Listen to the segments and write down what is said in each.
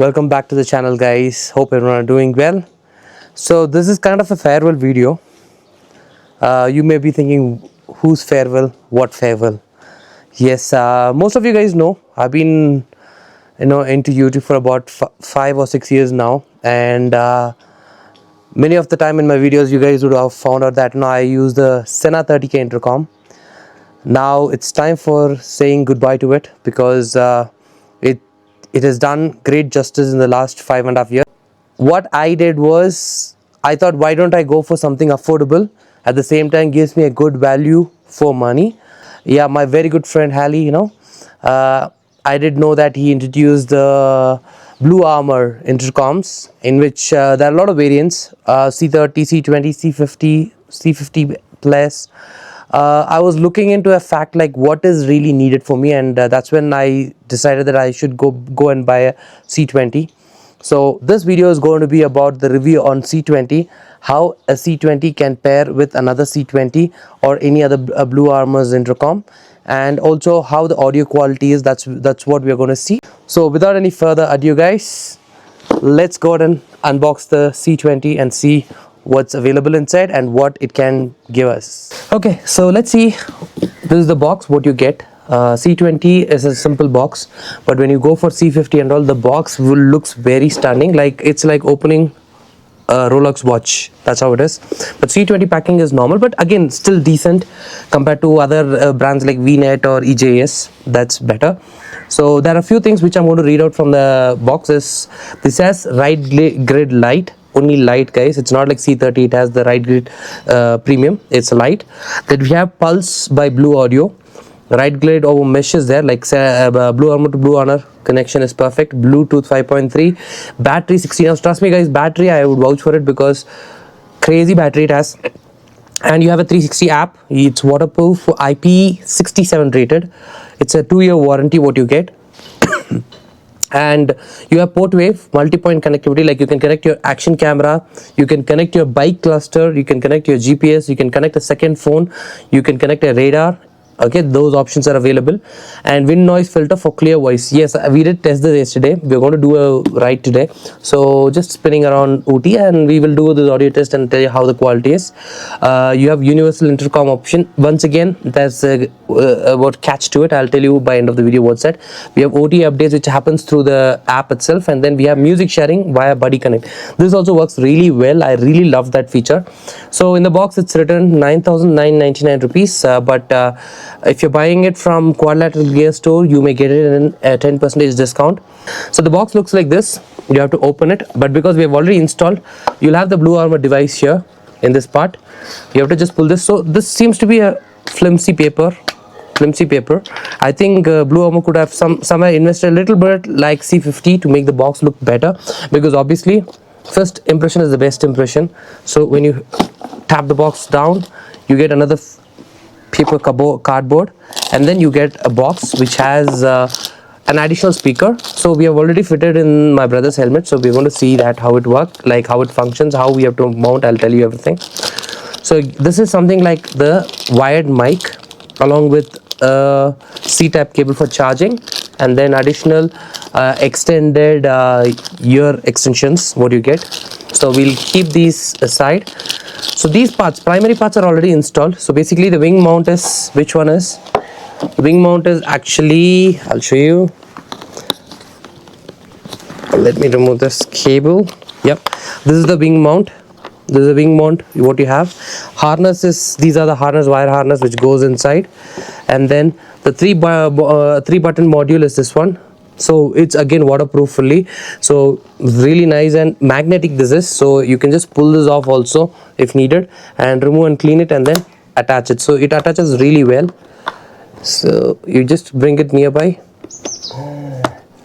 Welcome back to the channel, guys. Hope everyone are doing well. So this is kind of a farewell video. You may be thinking, whose farewell, what farewell? Yes, most of you guys know I've been into YouTube for about 5 or 6 years now, and many of the time in my videos you guys would have found out that now I use the Sena 30K intercom. Now it's time for saying goodbye to it, because it has done great justice in the last 5.5 years. What I did was, I thought, why don't I go for something affordable, at the same time gives me a good value for money. Yeah, my very good friend Halley, I did know that he introduced the BluArmor intercoms, in which there are a lot of variants, C30, C20, C50, C50 plus. I was looking into a fact like what is really needed for me, and that's when I decided that I should go and buy a C20. So this video is going to be about the review on C20, how a C20 can pair with another C20 or any other BluArmor's intercom, and also how the audio quality is. That's what we are going to see. So without any further ado, guys, let's go ahead and unbox the C20 and see what's available inside and what it can give us. Okay, so let's see. This is the box, what you get. C20 is a simple box, but when you go for C50 and all, the box looks very stunning. Like it's like opening a Rolex watch. That's how it is. But C20 packing is normal, but again still decent compared to other brands like VNet or EJS. That's better. So there are a few things which I'm going to read out from the boxes. This has right grid light. Only light, guys. It's not like C30. It has the right grid premium. It's light. Then we have Pulse by Blue Audio. Right grid over mesh is there, like BluArmor to BluArmor connection is perfect. Bluetooth 5.3, battery 16 hours. Trust me, guys, battery I would vouch for it, because crazy battery it has. And you have a 360 app. It's waterproof, IP67 rated. It's a 2-year warranty what you get. And you have port wave multi-point connectivity, like you can connect your action camera, you can connect your bike cluster, you can connect your GPS, you can connect a second phone, you can connect a radar. Okay, those options are available. And wind noise filter for clear voice. Yes, we did test this yesterday. We're going to do a ride today, so just spinning around OT, and we will do this audio test and tell you how the quality is. You have universal intercom option. Once again, there's what catch to it. I'll tell you by end of the video what's that. We have OT updates, which happens through the app itself, and then we have music sharing via Buddy Connect. This also works really well. I really love that feature. So in the box it's written 9,999 rupees, but if you're buying it from Quadrilateral Gear Store, you may get it in a 10% discount. So the box looks like this. You have to open it, but because we have already installed, you'll have the BluArmor device here in this part. You have to just pull this. So this seems to be a flimsy paper. I think BluArmor could have somewhere invested a little bit like C50 to make the box look better, because obviously first impression is the best impression. So when you tap the box down, you get another paper cardboard, and then you get a box which has an additional speaker. So we have already fitted in my brother's helmet, so we're going to see that how it works, like how it functions, how we have to mount. I'll tell you everything. So this is something like the wired mic, along with a C-type cable for charging, and then additional extended ear extensions what you get. So we'll keep these aside. So these primary parts are already installed. So basically the wing mount is, which one is? The wing mount is actually, I'll show you. Let me remove this cable. Yep, this is the wing mount. This is the wing mount what you have. Harness is, these are the wire harness which goes inside, and then the three button module is this one. So it's again waterproof fully, so really nice, and magnetic this is, so you can just pull this off also if needed, and remove and clean it, and then attach it. So it attaches really well. So you just bring it nearby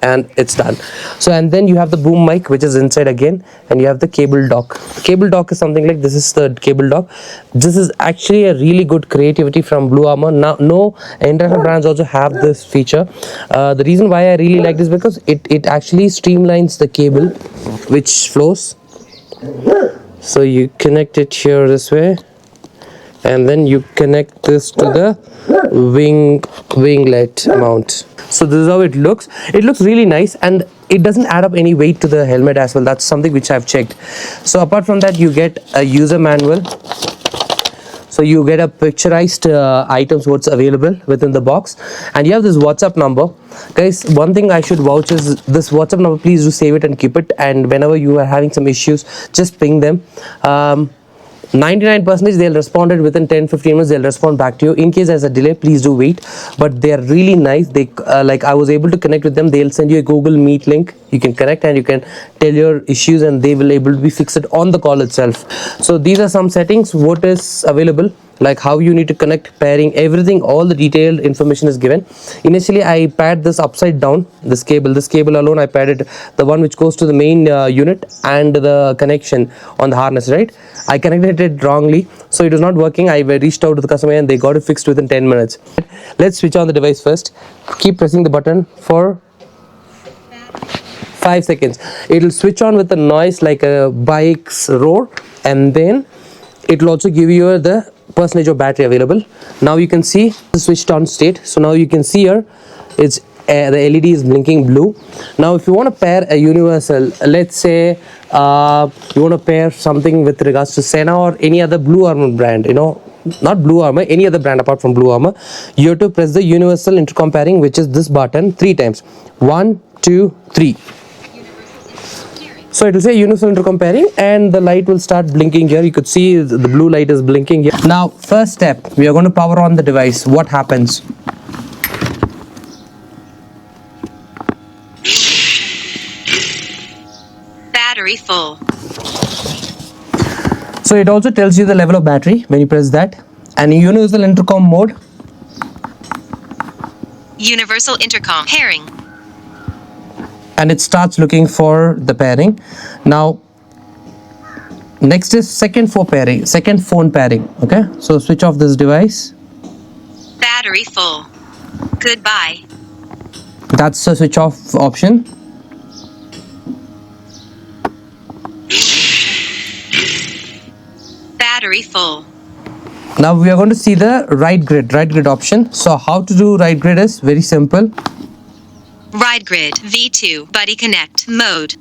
and it's done. So, and then you have the boom mic which is inside again, and you have the cable dock. Cable dock is something like this. Is the cable dock. This is actually a really good creativity from BluArmor. Now no international brands also have this feature. The reason why I really like this, because it actually streamlines the cable which flows. So you connect it here this way, and then you connect this to the winglet mount. So this is how it looks. It looks really nice, and it doesn't add up any weight to the helmet as well. That's something which I've checked. So apart from that, you get a user manual. So you get a picturized items what's available within the box, and you have this WhatsApp number. Guys, one thing I should vouch is this WhatsApp number. Please do save it and keep it, and whenever you are having some issues, just ping them. 99% they'll respond it within 10-15 minutes. They'll respond back to you. In case there's a delay, please do wait, but they're really nice. They like, I was able to connect with them. They'll send you a Google Meet link. You can connect and you can tell your issues, and they will able to be fixed on the call itself. So these are some settings what is available, like how you need to connect, pairing, everything, all the detailed information is given. Initially I paired this upside down, this cable alone. I paired it, the one which goes to the main unit and the connection on the harness, right? I connected it wrongly, so it was not working. I reached out to the customer and they got it fixed within 10 minutes. Let's switch on the device first. Keep pressing the button for 5 seconds. It will switch on with a noise like a bike's roar, and then it will also give you the percentage of battery available. Now you can see the switched on state. So now you can see here it's the LED is blinking blue. Now if you want to pair a universal, let's say you want to pair something with regards to Sena or any other BluArmor brand, not BluArmor, any other brand apart from BluArmor, you have to press the universal intercom pairing, which is this button 3 times. 1, 2, 3. So it will say universal intercom pairing, and the light will start blinking here. You could see the blue light is blinking here. Now first step, we are going to power on the device. What happens? Battery full. So it also tells you the level of battery when you press that. And universal intercom mode. Universal intercom pairing. And it starts looking for the pairing. Now next is second phone pairing. Okay, so switch off this device. Battery full. Goodbye. That's the switch off option. Battery full. Now we are going to see the right grid option. So how to do right grid is very simple. Ride grid V2 buddy connect mode.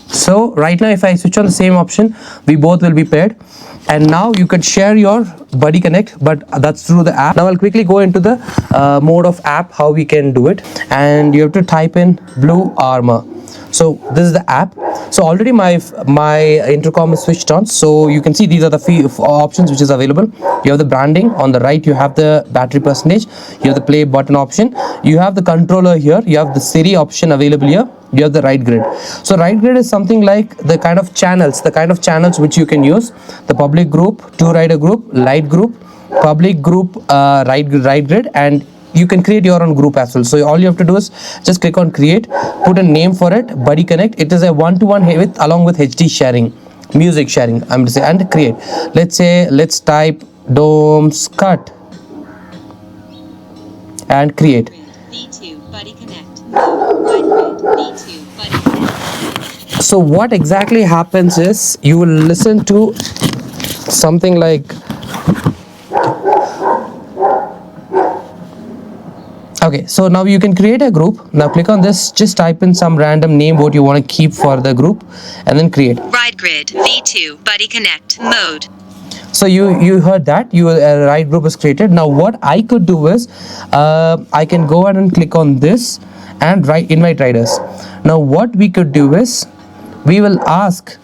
So right now if I switch on the same option, we both will be paired, and now you could share your buddy connect, but that's through the app. Now I'll quickly go into the mode of app, how we can do it, and you have to type in BluArmor. So this is the app. So already my intercom is switched on, so you can see these are the few options which is available. You have the branding on the right, you have the battery percentage, you have the play button option, you have the controller here, you have the Siri option available here, you have the right grid. So right grid is something like the kind of channels which you can use: the public group, 2 rider group, light group, public group, right grid, and you can create your own group as well. So all you have to do is just click on create, put a name for it, buddy connect. It is a 1-to-1 with along with HD sharing, music sharing, I'm going to say, and create. Let's type Dome's cut and create. V2 buddy connect mode. Ride grid V2 buddy connect. So what exactly happens is you will listen to something like, okay, so now you can create a group. Now click on this, just type in some random name what you want to keep for the group, and then create. Ride grid V2 buddy connect mode. So you heard that your ride group is created. Now what I could do is I can go ahead and click on this and invite riders. Now what we could do is we will ask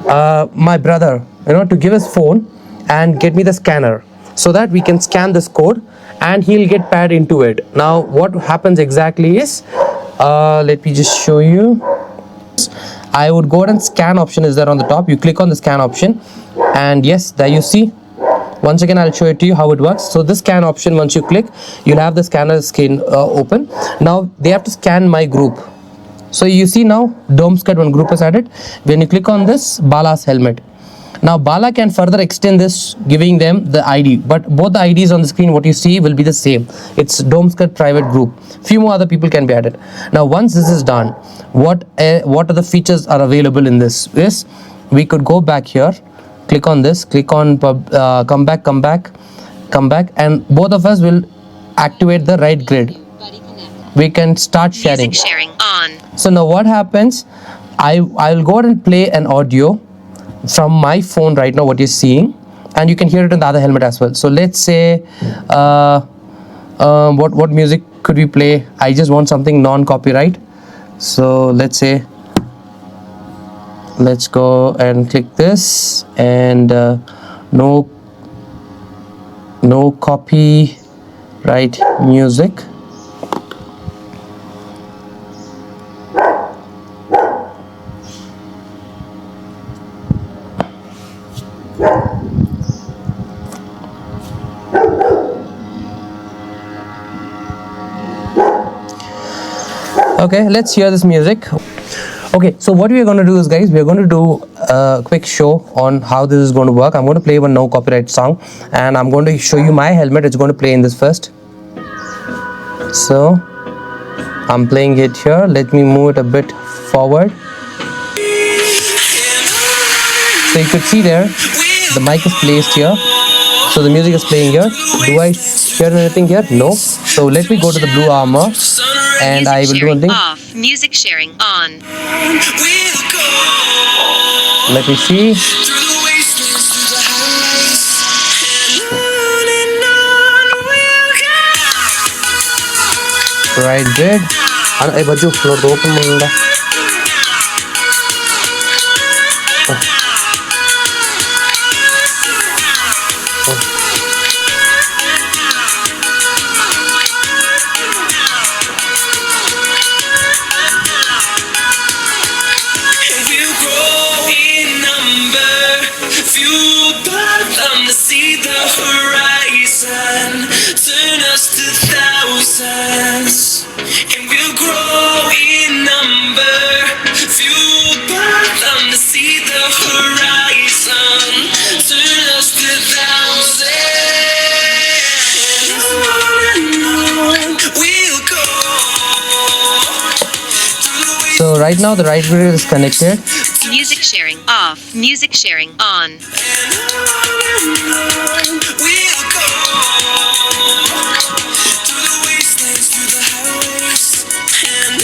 my brother to give his phone and get me the scanner, so that we can scan this code and he'll get paired into it. Now what happens exactly is let me just show you. I would go ahead and scan option is there on the top. You click on the scan option, and yes, there you see. Once again I'll show it to you how it works. So this scan option, once you click, you'll have the scanner screen open. Now they have to scan my group. So you see now Dome's cut one group is added. When you click on this, Bala's helmet. Now Bala can further extend this, giving them the ID, but both the IDs on the screen what you see will be the same. It's Dome's cut private group. Few more other people can be added. Now once this is done, what are the features are available in this is we could go back here, click on this, click on come back, come back, and both of us will activate the right grid. Buddy connect. We can start sharing. Music sharing on. So now what happens, I'll go ahead and play an audio from my phone right now, what you're seeing, and you can hear it in the other helmet as well. So let's say what music could we play? I just want something non-copyright, so let's say, let's go and click this, and no copyright music. Okay, let's hear this music. Okay, so what we are going to do is, guys, we are going to do a quick show on how this is going to work. I'm going to play one no copyright song, and I'm going to show you my helmet. It's going to play in this first. So I'm playing it here. Let me move it a bit forward. So you could see there, the mic is placed here. So the music is playing here. Do I hear anything here? No. So let me go to the BluArmor, and Music I will do sharing one thing. off. Music sharing on. Let me see. Right, good. Hey, Baju, floor open munda. See the horizon, turn us to thousands, and we'll grow in number. Fueled by them to see the horizon, turn us to thousands, and on we'll go. So right now the right grid is connected. Music sharing off. Music sharing on. We'll go through the wastelands, through the highways, and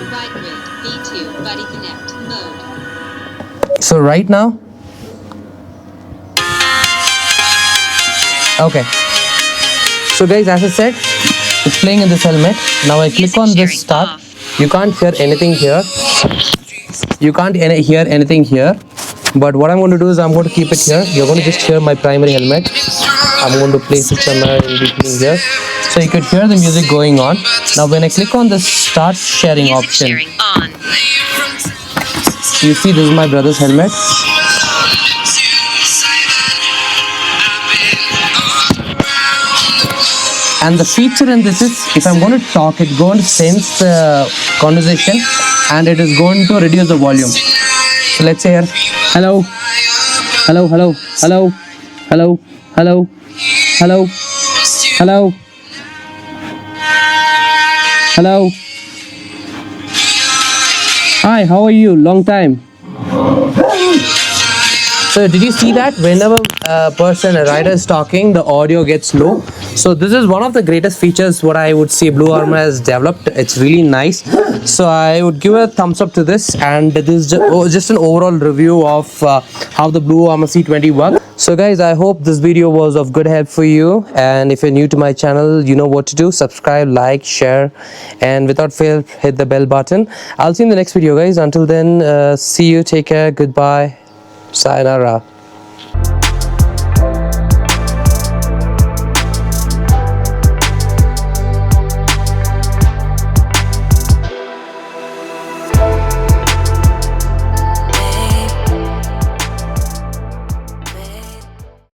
Wide grid B2 Buddy Connect mode. So right now, okay. So guys, as I said, it's playing in this helmet. Now I click Music on sharing this start. off. You can't hear anything here. You can't hear anything here. But what I'm going to do is I'm going to keep it here. You're going to just hear my primary helmet. I'm going to place it somewhere in between here. So you could hear the music going on. Now when I click on the start sharing Music option, sharing on. you see this is my brother's helmet. And the feature in this is, if I'm going to talk, it's going to sense the conversation and it is going to reduce the volume. So let's say here, hello, hello, hello, hello, hello, hello, hello, hello, hello. Hi, how are you? Long time. So did you see that whenever a rider is talking, the audio gets low? So this is one of the greatest features what I would say BluArmor has developed. It's really nice. So I would give a thumbs up to this, and this is just an overall review of how the BluArmor C20 works. So guys, I hope this video was of good help for you, and if you're new to my channel, you know what to do. Subscribe, like, share, and without fail, hit the bell button. I'll see you in the next video, guys. Until then, see you, take care, goodbye, sayonara.